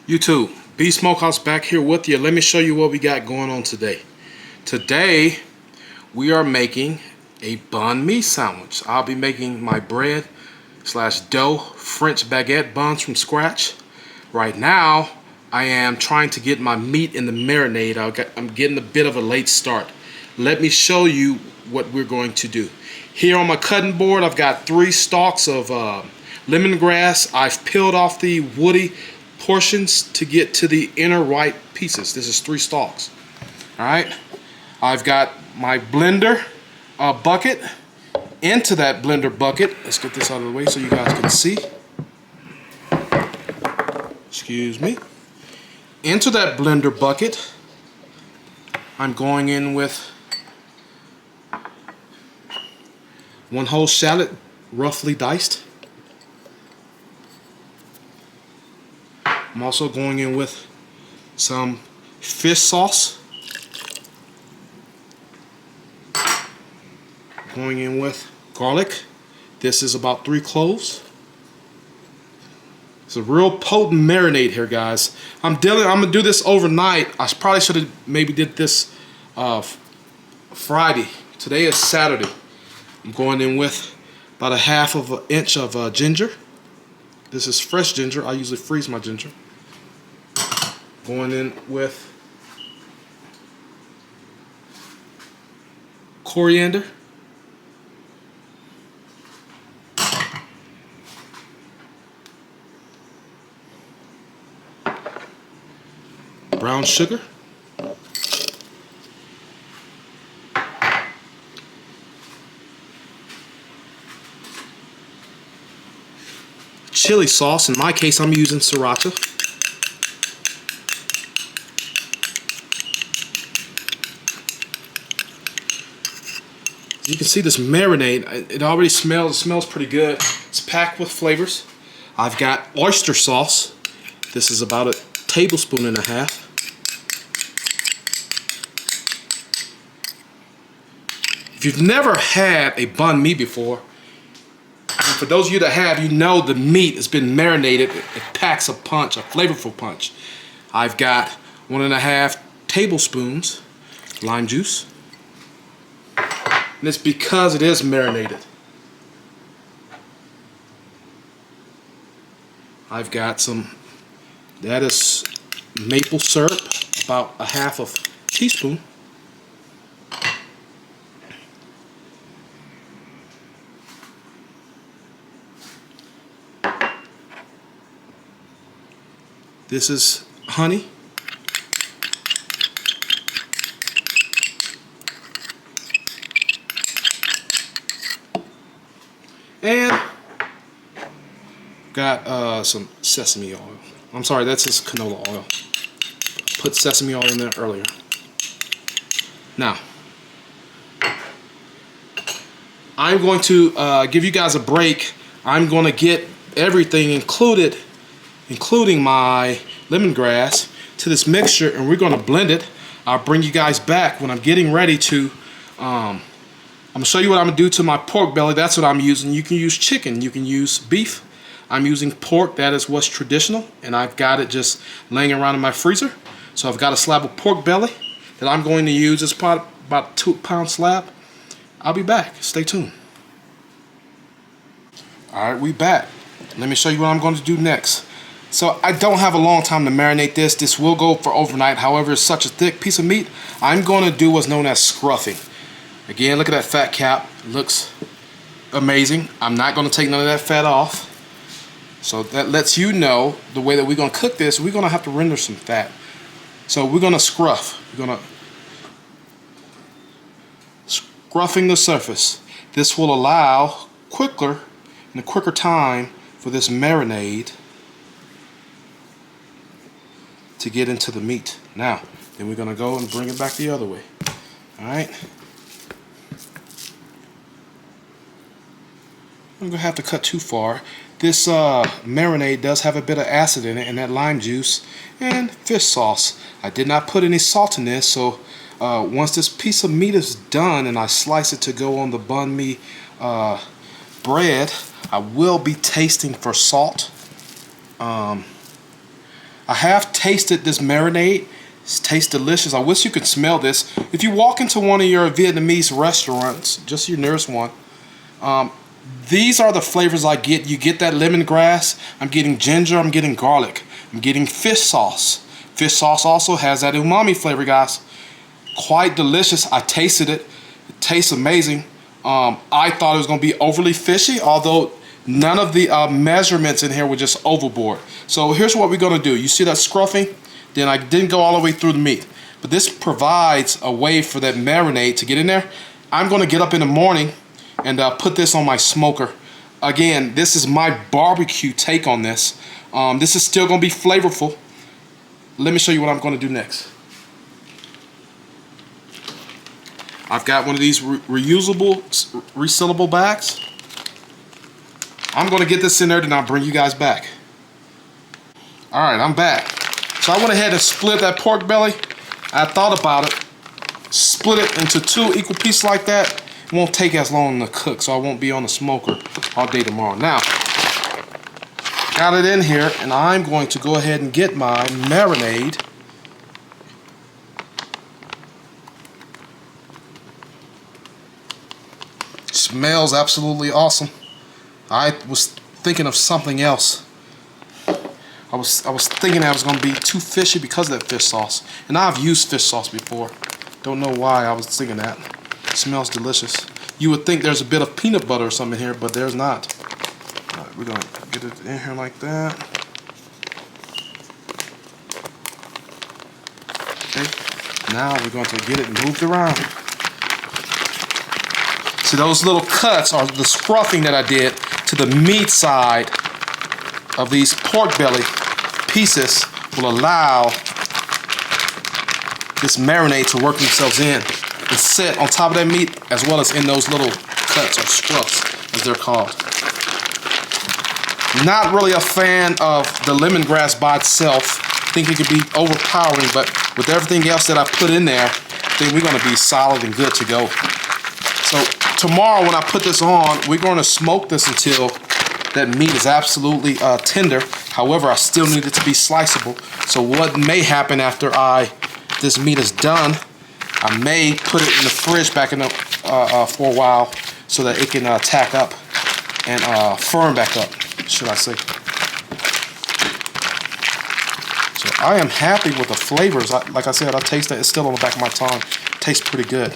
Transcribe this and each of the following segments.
YouTube, B Smokehouse back here with you. Let me show you what we got going on today. Today, we are making a banh mi sandwich. I'll be making my bread slash dough French baguette buns from scratch. Right now, I am trying to get my meat in the marinade. I'm getting a bit of a late start. Let me show you what we're going to do. Here on my cutting board, I've got 3 stalks of lemongrass. I've peeled off the woody portions to get to the inner white pieces. This is 3 stalks. Alright, I've got my blender bucket. Into that blender bucket, let's get this out of the way so you guys can see. Excuse me. Into that blender bucket, I'm going in with 1 whole shallot, roughly diced. I'm also going in with some fish sauce. Going in with garlic. This is about 3 cloves. It's a real potent marinade here, guys. I'm gonna do this overnight. I probably should have maybe did this Friday. Today is Saturday. I'm going in with about 1/2 inch of ginger. This is fresh ginger. I usually freeze my ginger. Going in with coriander. Brown sugar. Chili sauce. In my case, I'm using sriracha. You can see this marinade, it already smells pretty good. It's packed with flavors. I've got oyster sauce. This is about 1.5 tablespoons. If you've never had a banh mi before, and for those of you that have, you know the meat has been marinated. It packs a punch, a flavorful punch. I've got 1.5 tablespoons lime juice. And it's because it is marinated. I've got some, that is maple syrup, about 1/2 teaspoon. This is honey. And got some sesame oil. I'm sorry, that's just canola oil. Put sesame oil in there earlier. Now, I'm going to give you guys a break. I'm going to get everything included, including my lemongrass, to this mixture, and we're going to blend it. I'll bring you guys back when I'm getting ready to I'm going to show you what I'm going to do to my pork belly. That's what I'm using. You can use chicken. You can use beef. I'm using pork. That is what's traditional. And I've got it just laying around in my freezer. So I've got a slab of pork belly that I'm going to use. It's about a 2-pound slab. I'll be back. Stay tuned. Alright, we back. Let me show you what I'm going to do next. So I don't have a long time to marinate this. This will go for overnight. However, it's such a thick piece of meat. I'm going to do what's known as scruffing. Again, look at that fat cap. It looks amazing. I'm not going to take none of that fat off. So that lets you know the way that we're going to cook this, we're going to have to render some fat. So we're going to scruff. We're going to scruffing the surface. This will allow in a quicker time for this marinade to get into the meat. Now, then we're going to go and bring it back the other way. Alright. I'm going to have to cut too far. This marinade does have a bit of acid in it, and that lime juice and fish sauce. I did not put any salt in this, so once this piece of meat is done and I slice it to go on the banh mi bread, I will be tasting for salt. I I have tasted this marinade. It tastes delicious. I wish you could smell this. If you walk into one of your Vietnamese restaurants, just your nearest one, these are the flavors I get. You get that lemongrass. I'm getting ginger. I'm getting garlic. I'm getting fish sauce. Fish sauce also has that umami flavor, guys. Quite delicious. I tasted it. It tastes amazing. I thought it was going to be overly fishy, although none of the measurements in here were just overboard. So here's what we're going to do. You see that scruffing? Then I didn't go all the way through the meat. But this provides a way for that marinade to get in there. I'm going to get up in the morning and put this on my smoker. Again, this is my barbecue take on this. This is still going to be flavorful. Let me show you what I'm going to do next. I've got one of these reusable, resealable bags. I'm going to get this in there, then I'll bring you guys back. Alright, I'm back. So I went ahead and split that pork belly. I thought about it. Split it into 2 equal pieces like that. It won't take as long to cook, so I won't be on the smoker all day tomorrow. Now, got it in here, and I'm going to go ahead and get my marinade. Smells absolutely awesome. I was thinking of something else. I was thinking that it was going to be too fishy because of that fish sauce. And I've used fish sauce before. Don't know why I was thinking that. It smells delicious. You would think there's a bit of peanut butter or something in here, but there's not. All right, we're going to get it in here like that. Okay. Now we're going to get it moved around. See, those little cuts are the scruffing that I did to the meat side of these pork belly pieces will allow this marinade to work themselves in and sit on top of that meat, as well as in those little cuts or scruffs, as they're called. Not really a fan of the lemongrass by itself. I think it could be overpowering, but with everything else that I put in there, I think we're going to be solid and good to go. So tomorrow when I put this on, we're going to smoke this until that meat is absolutely tender. However, I still need it to be sliceable. So what may happen after this meat is done, I may put it in the fridge back in the, for a while so that it can tack up and firm back up, should I say. So I am happy with the flavors. Like I said, I taste that. It's still on the back of my tongue. It tastes pretty good.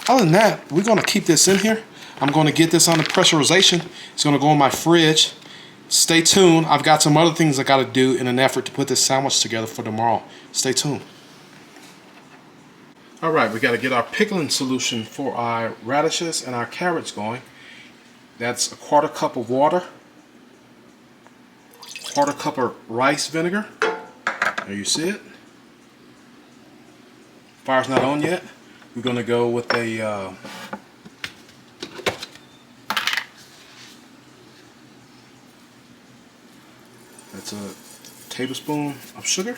Other than that, we're going to keep this in here. I'm going to get this under pressurization. It's going to go in my fridge. Stay tuned. I've got some other things I got to do in an effort to put this sandwich together for tomorrow. Stay tuned. Alright, we got to get our pickling solution for our radishes and our carrots going. That's a 1/4 cup of water, 1/4 cup of rice vinegar. There you see it. Fire's not on yet. We're going to go with a that's a tablespoon of sugar.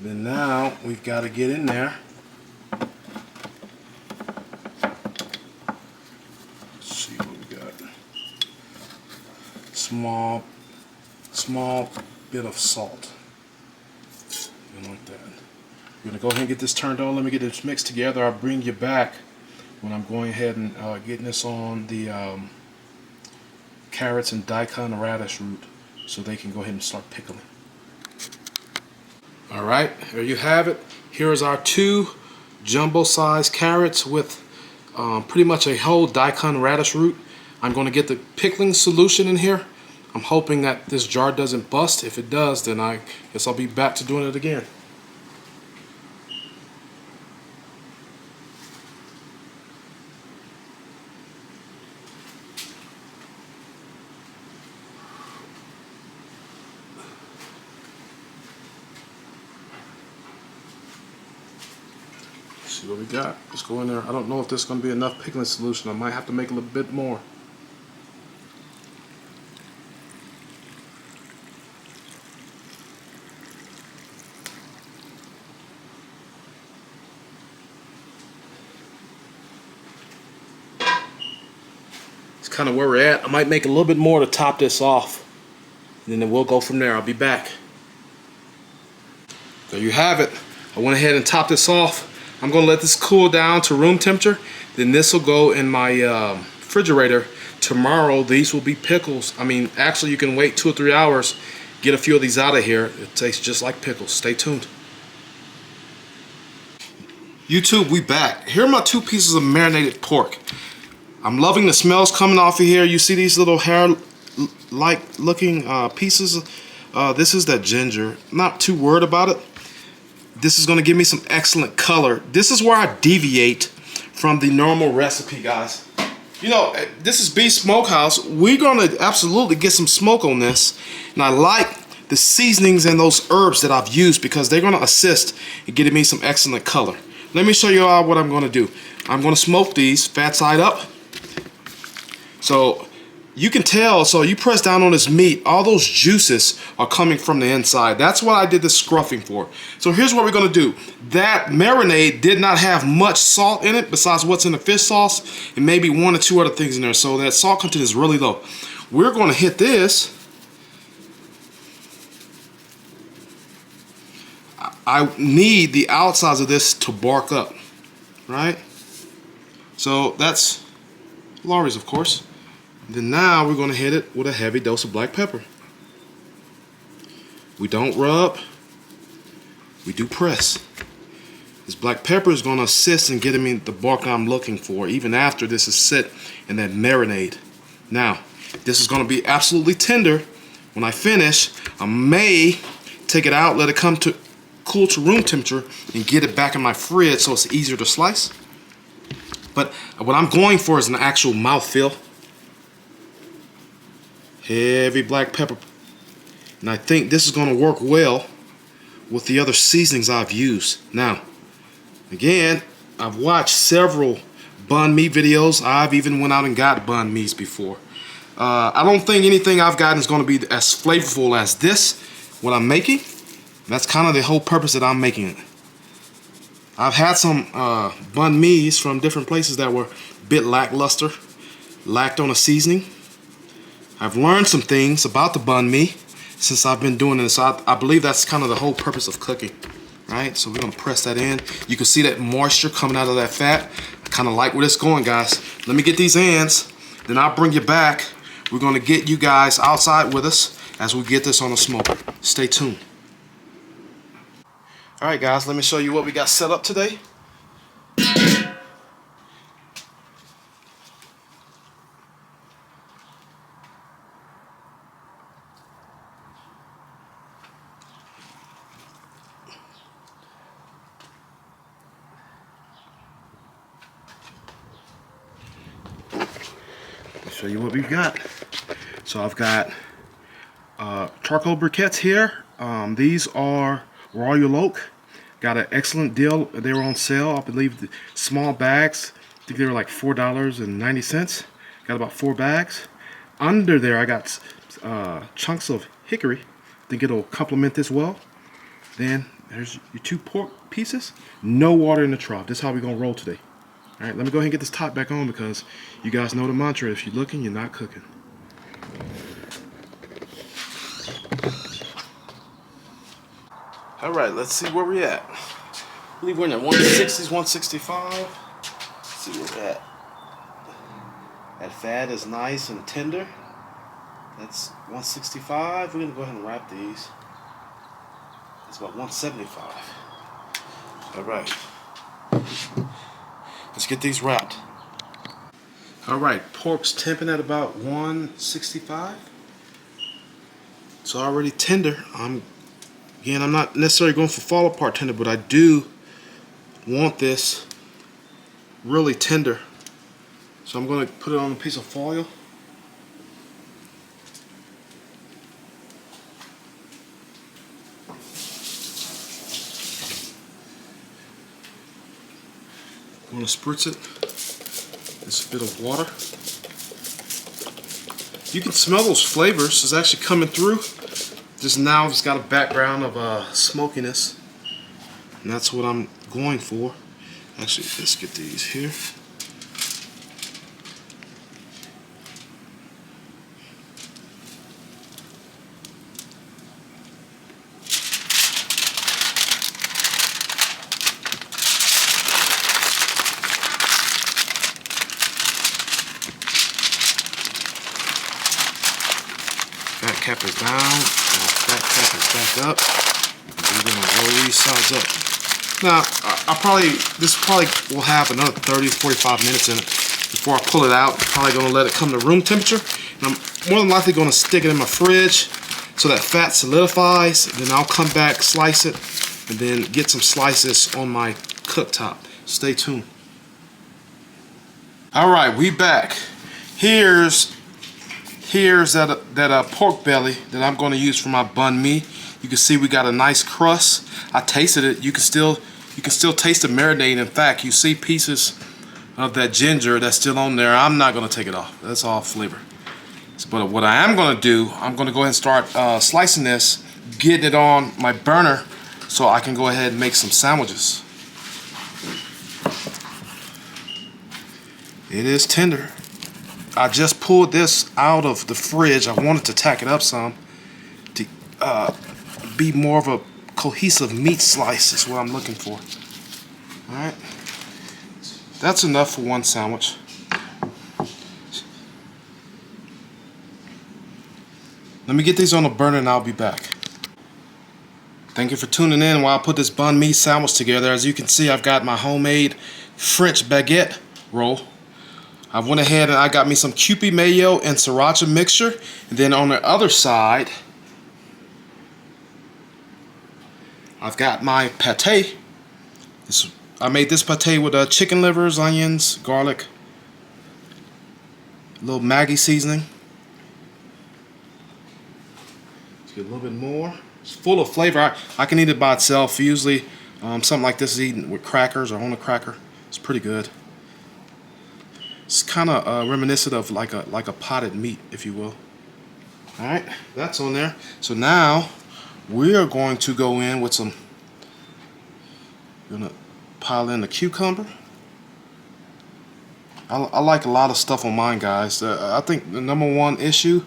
Then now we've got to get in there. Let's see what we got. Small bit of salt. And like that. We're going to go ahead and get this turned on. Let me get this mixed together. I'll bring you back when I'm going ahead and getting this on the carrots and Dicon Radish root so they can go ahead and start pickling. Alright, there you have it. Here's our 2 jumbo-sized carrots with pretty much a whole Dicon Radish root. I'm going to get the pickling solution in here. I'm hoping that this jar doesn't bust. If it does, then I guess I'll be back to doing it again. See what we got. Let's go in there. I don't know if this is going to be enough pickling solution. I might have to make a little bit more. It's kind of where we're at. I might make a little bit more to top this off. and then we'll go from there. I'll be back. There you have it. I went ahead and topped this off. I'm gonna let this cool down to room temperature. Then this will go in my refrigerator. Tomorrow, these will be pickles. I mean, actually, you can wait 2 or 3 hours, get a few of these out of here. It tastes just like pickles. Stay tuned. YouTube, we back. Here are my 2 pieces of marinated pork. I'm loving the smells coming off of here. You see these little hair-like looking pieces? This is that ginger. Not too worried about it. This is going to give me some excellent color. This is where I deviate from the normal recipe, guys. You know, this is Beef Smokehouse. We're going to absolutely get some smoke on this. And I like the seasonings and those herbs that I've used because they're going to assist in getting me some excellent color. Let me show you all what I'm going to do. I'm going to smoke these fat side up. So you can tell, so you press down on this meat, all those juices are coming from the inside. That's what I did the scruffing for. So here's what we're gonna do. That marinade did not have much salt in it besides what's in the fish sauce and maybe 1 or 2 other things in there. So that salt content is really low. We're gonna hit this. I need the outsides of this to bark up, right? So that's Lawry's, of course. Then now we're going to hit it with a heavy dose of black pepper. We don't rub, we do press. This black pepper is going to assist in getting me the bark I'm looking for, even after this is set in that marinade. Now, this is going to be absolutely tender. When I finish, I may take it out, let it come to cool to room temperature, and get it back in my fridge so it's easier to slice. But what I'm going for is an actual mouthfeel. Heavy black pepper. And I think this is going to work well with the other seasonings I've used. Now, again, I've watched several banh mi videos. I've even went out and got banh mi's before. I don't think anything I've gotten is going to be as flavorful as this, what I'm making. That's kind of the whole purpose that I'm making it. I've had some banh mi's from different places that were a bit lackluster, lacked on a seasoning. I've learned some things about the banh mi since I've been doing this. I believe that's kind of the whole purpose of cooking, right? So we're gonna press that in. You can see that moisture coming out of that fat. I kind of like where it's going, guys. Let me get these ends, then I'll bring you back. We're gonna get you guys outside with us as we get this on the smoker. Stay tuned. All right, guys, let me show you what we got set up today. Show you what we've got. So I've got charcoal briquettes here. These are Royal Oak. Got an excellent deal. They were on sale. I believe the small bags, I think they were like $4.90. Got about 4 bags. Under there I got chunks of hickory. I think it'll complement this well. Then there's your 2 pork pieces. No water in the trough. This is how we're gonna roll today. All right, let me go ahead and get this top back on because you guys know the mantra, if you're looking, you're not cooking. All right, let's see where we're at. I believe we're in the 160s, 165. Let's see where we're at. That fat is nice and tender. That's 165. We're gonna go ahead and wrap these. It's about 175. All right. Let's get these wrapped. All right, pork's temping at about 165. It's already tender. Again, I'm not necessarily going for fall apart tender, but I do want this really tender. So I'm going to put it on a piece of foil. I'm going to spritz it. Just a bit of water. You can smell those flavors. It's actually coming through. Just now it's got a background of smokiness. And that's what I'm going for. Actually, let's get these here. peppers down, my fat peppers back up. And we're gonna roll these sides up. Now, this probably will have another 30 to 45 minutes in it before I pull it out. I'm probably gonna let it come to room temperature. And I'm more than likely gonna stick it in my fridge so that fat solidifies. Then I'll come back, slice it, and then get some slices on my cooktop. Stay tuned. All right, we back. Here's that pork belly that I'm going to use for my banh mi. You can see we got a nice crust. I tasted it. You can still taste the marinade. In fact, you see pieces of that ginger that's still on there. I'm not going to take it off. That's all flavor. But what I am going to do, I'm going to go ahead and start slicing this, getting it on my burner so I can go ahead and make some sandwiches. It is tender. I just pulled this out of the fridge. I wanted to tack it up some to be more of a cohesive meat slice is what I'm looking for. Alright. That's enough for one sandwich. Let me get these on the burner and I'll be back. Thank you for tuning in while I put this banh mi sandwich together. As you can see, I've got my homemade French baguette roll. I went ahead and I got me some Kewpie mayo and sriracha mixture. And then on the other side, I've got my pate. I made this pate with chicken livers, onions, garlic, a little Maggi seasoning. Let's get a little bit more. It's full of flavor. I can eat it by itself. Usually something like this is eaten with crackers or on a cracker. It's pretty good. It's kind of reminiscent of like a potted meat, if you will. All right, that's on there. So now we are going to go in with some. Gonna pile in the cucumber. I like a lot of stuff on mine, guys. I think the #1 issue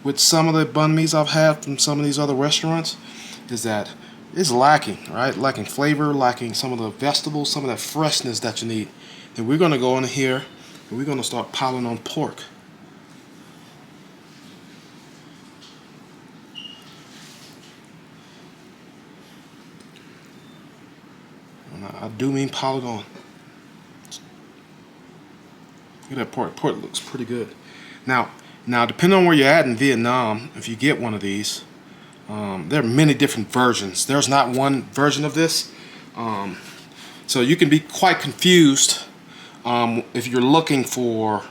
with some of the banh mi's I've had from some of these other restaurants is that it's lacking, right? Lacking flavor, lacking some of the vegetables, some of that freshness that you need. And we're gonna go in here. We're going to start piling on pork. And I do mean pile it on. Look at that pork. Pork looks pretty good. Now, depending on where you're at in Vietnam, if you get one of these, there are many different versions. There's not one version of this. So you can be quite confused if you're looking for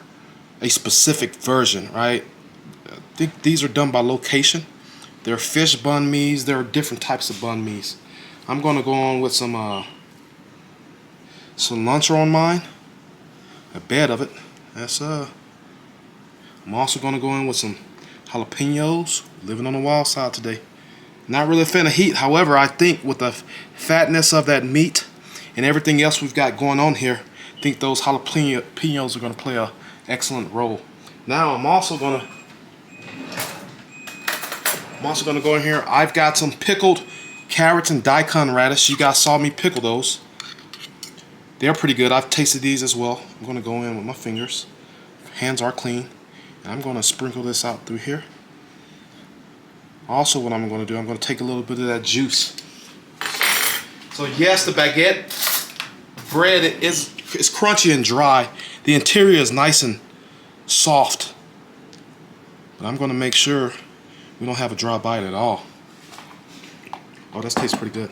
a specific version, right? I think these are done by location. There are fish banh mi's. There are different types of banh mi's. I'm going to go on with some cilantro on mine. A bed of it. That's I'm also going to go in with some jalapenos. Living on the wild side today. Not really a fan of heat. However, I think with the fatness of that meat and everything else we've got going on here, I think those jalapenos are going to play an excellent role. Now I'm also going to go in here. I've got some pickled carrots and Dicon Radish. You guys saw me pickle those. They're pretty good. I've tasted these as well. I'm going to go in with my fingers. Hands are clean. And I'm going to sprinkle this out through here. Also, what I'm going to do, I'm going to take a little bit of that juice. So yes, the baguette bread is crunchy and dry. The interior is nice and soft. But I'm going to make sure we don't have a dry bite at all. Oh, that tastes pretty good.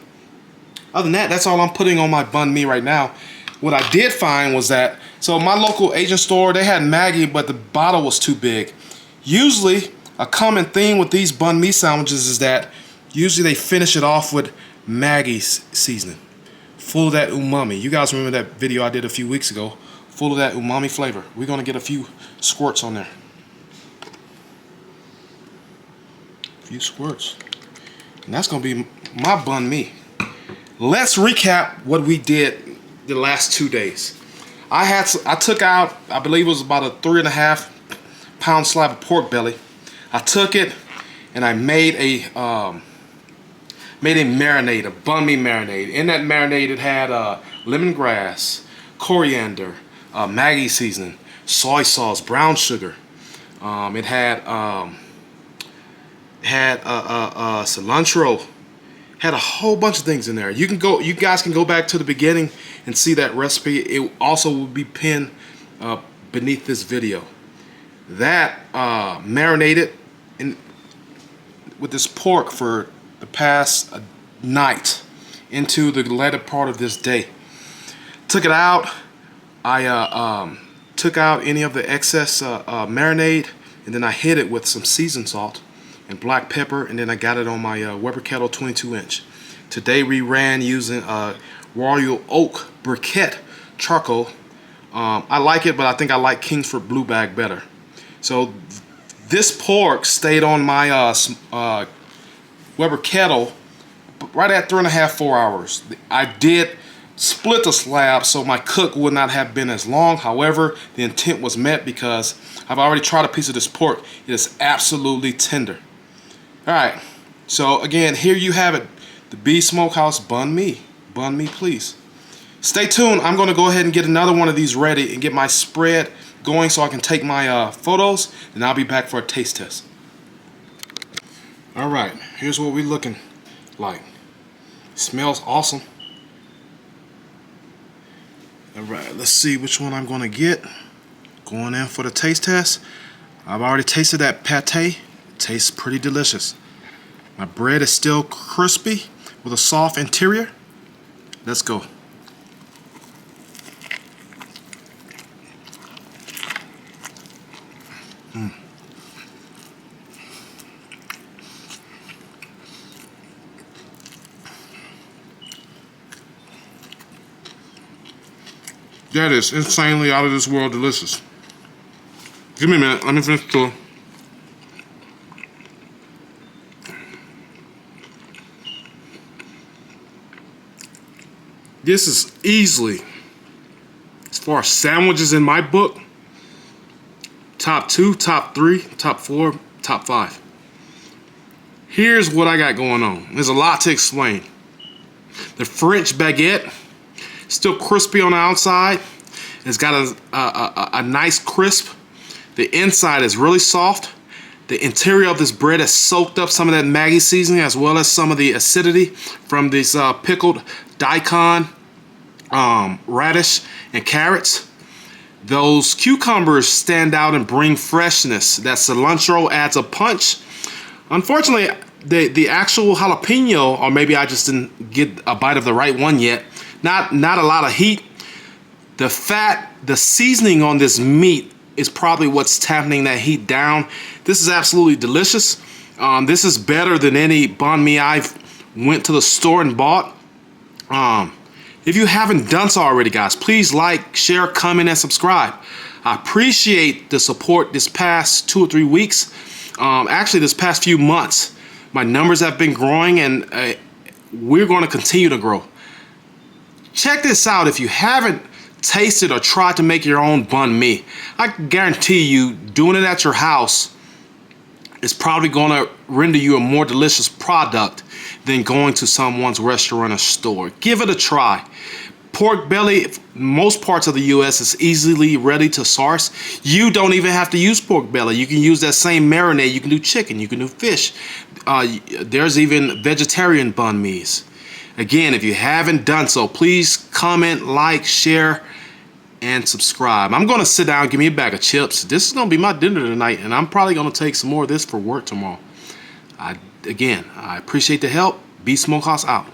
Other than that, that's all I'm putting on my banh mi right now. What I did find was that, so my local Asian store, they had Maggi, but the bottle was too big. Usually, a common theme with these banh mi sandwiches is that usually they finish it off with Maggi seasoning. Full of that umami. You guys remember that video I did a few weeks ago? Full of that umami flavor. We're going to get a few squirts on there. A few squirts. And that's going to be my banh mi. Let's recap what we did the last 2 days. I took out, I believe it was about a 3.5 pound slab of pork belly. I took it and I made a marinade, a banh mi marinade. In that marinade, it had lemongrass, coriander, Maggi seasoning, soy sauce, brown sugar. It had had cilantro, had a whole bunch of things in there. You guys can go back to the beginning and see that recipe. It also will be pinned beneath this video. That marinated with this pork for the past night into the latter part of this day. Took it out. I took out any of the excess marinade, and then I hit it with some seasoned salt and black pepper, and then I got it on my Weber kettle 22-inch. Today we ran using Royal Oak briquette charcoal. I like it, but I think I like Kingsford Blue Bag better. So this pork stayed on my Weber kettle right at 3.5–4 hours. I did split the slab so my cook would not have been as long. However, the intent was met because I've already tried a piece of this pork. It is absolutely tender. Alright, so again, here you have it. The B Smokehouse banh mi. Banh mi, please. Stay tuned. I'm going to go ahead and get another one of these ready and get my spread going so I can take my photos, and I'll be back for a taste test. Alright, here's what we're looking like. Smells awesome. Alright, let's see which one I'm going to get. Going in for the taste test. I've already tasted that pate. It tastes pretty delicious. My bread is still crispy with a soft interior. Let's go. That is insanely out of this world delicious. Give me a minute, let me finish the tour. This is easily, as far as sandwiches in my book, top 2, top 3, top 4, top 5. Here's what I got going on. There's a lot to explain. The French baguette, still crispy on the outside. It's got a nice crisp. The inside is really soft. The interior of this bread has soaked up some of that Maggi seasoning as well as some of the acidity from this pickled Dicon radish and carrots. Those cucumbers stand out and bring freshness. That cilantro adds a punch. Unfortunately, the actual jalapeno, or maybe I just didn't get a bite of the right one yet, not a lot of heat. The fat, the seasoning on this meat is probably what's tamping that heat down. This is absolutely delicious. This is better than any banh mi I've went to the store and bought. If you haven't done so already, guys, please like, share, comment, and subscribe. I appreciate the support this past 2 or 3 weeks. Actually, this past few months, my numbers have been growing, and we're going to continue to grow. Check this out. If you haven't tasted or tried to make your own banh mi, I guarantee you doing it at your house is probably going to render you a more delicious product than going to someone's restaurant or store. Give it a try. Pork belly, most parts of the US, is easily ready to source. You don't even have to use pork belly. You can use that same marinade. You can do chicken. You can do fish. There's even vegetarian banh mi's. Again, if you haven't done so, please comment, like, share, and subscribe. I'm going to sit down and give me a bag of chips. This is going to be my dinner tonight, and I'm probably going to take some more of this for work tomorrow. Again, I appreciate the help. B Smokehouse out.